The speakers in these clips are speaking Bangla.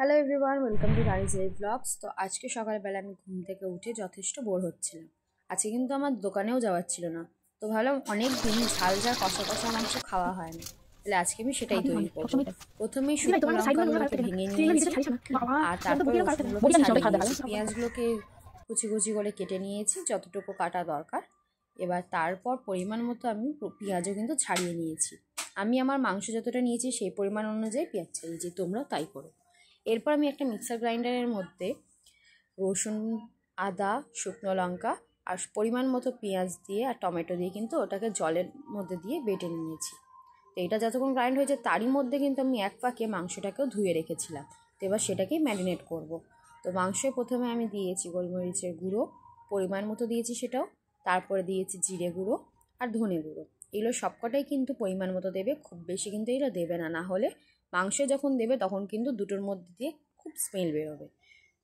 Hello everyone, welcome to Rani's blogs. তো আজকে সকালবেলা আমি ঘুম থেকে উঠে যথেষ্ট বোর হচ্ছিলাম। আজকে কিন্তু আমার দোকানেও যাওয়ার ছিল না, তো ভাবলাম অনেক দিন ঝাল ঝাল কষা কষা মাংস খাওয়া হয় না, তাহলে আজকে আমি সেটাই তৈরি করবো। প্রথমেই শুকনো লঙ্কাগুলোকে ভেঙে নিয়েছি, আর তারপর রসুনগুলোকে ছাড়িয়ে নিয়েছি, পেঁয়াজগুলোকে কুচি কুচি করে কেটে নিয়েছি যতটুকু কাটা দরকার। এবার তারপর পরিমাণ মতো আমি পেঁয়াজও কিন্তু ছাড়িয়ে নিয়েছি। আমি আমার মাংস যতটা নিয়েছি সেই পরিমাণ অনুযায়ী পেঁয়াজ ছাড়িয়েছি, তোমরাও তাই করো। এরপর আমি একটা মিক্সার গ্রাইন্ডারের মধ্যে রসুন, আদা, শুকনো লঙ্কা আর পরিমাণ মতো পেঁয়াজ দিয়ে আর টমেটো দিয়ে কিন্তু ওটাকে জলের মধ্যে দিয়ে বেটে নিয়েছি। তো এটা যতক্ষণ গ্রাইন্ড হয়েছে তারই মধ্যে কিন্তু আমি এক পাকে মাংসটাকেও ধুয়ে রেখেছিলাম। তো এবার সেটাকেই ম্যারিনেট করব। তো মাংসে প্রথমে আমি দিয়েছি গোলমরিচের গুঁড়ো, পরিমাণ মতো দিয়েছি সেটাও, তারপরে দিয়েছি জিরে গুঁড়ো আর ধনে গুঁড়ো। এগুলো সবকটাই কিন্তু পরিমাণ মতো দেবে, খুব বেশি কিন্তু এগুলো দেবে না, না হলে মাংস যখন দেবে তখন কিন্তু দুটোর মধ্যে দিয়ে খুব স্মেল বেরোবে,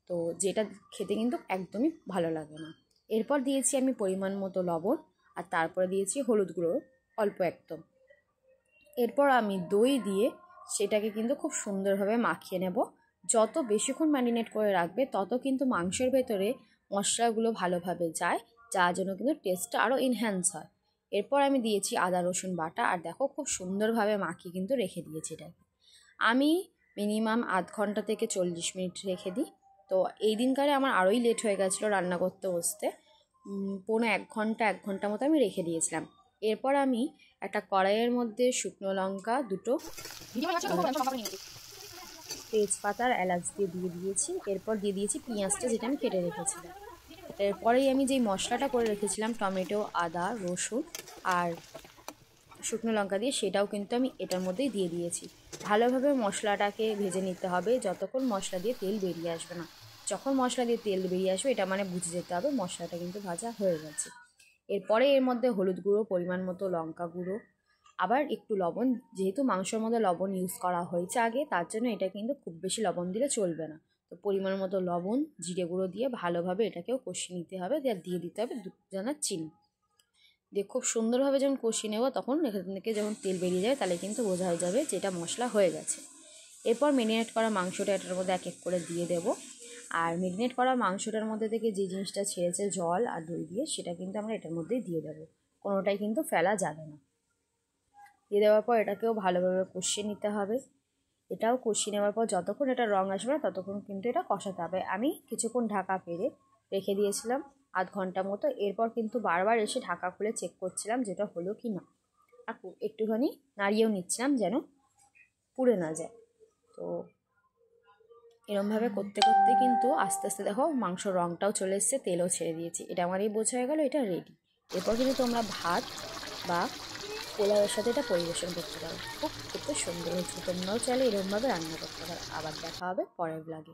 তো যেটা খেতে কিন্তু একদমই ভালো লাগে না। এরপর দিয়েছি আমি পরিমাণ মতো লবণ, আর তারপরে দিয়েছি হলুদ গুঁড়ো অল্প একদম। এরপর আমি দই দিয়ে সেটাকে কিন্তু খুব সুন্দরভাবে মাখিয়ে নেব। যত বেশিক্ষণ ম্যারিনেট করে রাখবে তত কিন্তু মাংসের ভেতরে মশলাগুলো ভালোভাবে যায়, যার জন্য কিন্তু টেস্টটা আরও এনহ্যান্স হয়। এরপর আমি দিয়েছি আদা রসুন বাটা, আর দেখো খুব সুন্দরভাবে মাখিয়ে কিন্তু রেখে দিয়েছি এটাকে। আমি মিনিমাম আধ ঘন্টা থেকে 40 মিনিট রেখে দিই। তো এই দিনকারে আমার আরোই লেট হয়ে গেছিলো রান্না করতে বসতে, পৌনে এক ঘন্টা মতো আমি রেখে দিয়েছিলাম। এরপর আমি একটা কড়াইয়ের মধ্যে শুকনো লঙ্কা দুটো, তেজপাতা আর এলাচ দিয়ে দিয়েছি। এরপর দিয়ে দিয়েছি পেঁয়াজটা যেটা আমি কেটে রেখেছিলাম। এরপরেই আমি যেই মশলাটা করে রেখেছিলাম টমেটো, আদা, রসুন আর শুকনো লঙ্কা দিয়ে, সেটাও কিন্তু আমি এটার মধ্যেই দিয়ে দিয়েছি। ভালোভাবে মশলাটাকে ভেজে নিতে হবে যতক্ষণ মশলা দিয়ে তেল বেরিয়ে আসবে না। যখন মশলা দিয়ে তেল বেরিয়ে আসবে এটা মানে বুঝে যেতে হবে মশলাটা কিন্তু ভাজা হয়ে গেছে। এরপরে এর মধ্যে হলুদ গুঁড়ো, পরিমাণ মতো লঙ্কা গুঁড়ো, আবার একটু লবণ, যেহেতু মাংসের মধ্যে লবণ ইউজ করা হয়েছে আগে, তার জন্য এটা কিন্তু খুব বেশি লবণ দিলে চলবে না। তো পরিমাণ মতো লবণ, জিরে গুঁড়ো দিয়ে ভালোভাবে এটাকেও কষিয়ে নিতে হবে, দিয়ে দিতে হবে 2 দানা চিনি দিয়ে খুব সুন্দরভাবে যখন কষিয়ে নেব তখন এখান থেকে যখন তেল বেরিয়ে যাবে তাহলে কিন্তু বোঝা হয়ে যাবে যে এটা মশলা হয়ে গেছে। এরপর ম্যারিনেট করা মাংসটা এটার মধ্যে এক এক করে দিয়ে দেব। আর ম্যারিনেট করা মাংসটার মধ্যে থেকে যে জিনিসটা ছেড়েছে জল আর দই দিয়ে, সেটা কিন্তু আমরা এটার মধ্যেই দিয়ে দেবো, কোনোটাই কিন্তু ফেলা যাবে না। দিয়ে দেওয়ার পর এটাকেও ভালোভাবে কষিয়ে নিতে হবে। এটাও কষিয়ে নেওয়ার পর যতক্ষণ এটা রং আসবে না ততক্ষণ কিন্তু এটা কষাতে হবে। আমি কিছুক্ষণ ঢাকা পেরে রেখে দিয়েছিলাম আধ ঘন্টা মতো। এরপর কিন্তু বারবার এসে ঢাকা খুলে চেক করছিলাম যেটা হলো কি না, আর একটুখানি নাড়িয়েও নিচ্ছিলাম যেন পুড়ে না যায়। তো এরমভাবে করতে করতে কিন্তু আস্তে আস্তে দেখো মাংসর রঙটাও চলে এসছে, তেলও ছেড়ে দিয়েছি। এটা আমারই বোঝা হয়ে গেলো এটা রেডি। এরপর কিন্তু তোমরা ভাত বা পোলাওয়ের সাথে এটা পরিবেশন করতে পারো, খুব খেতে সুন্দর হয়েছে। তোমরাও চাইলে এরকমভাবে রান্না করতে পারো। আবার দেখা হবে পরের ব্লগে।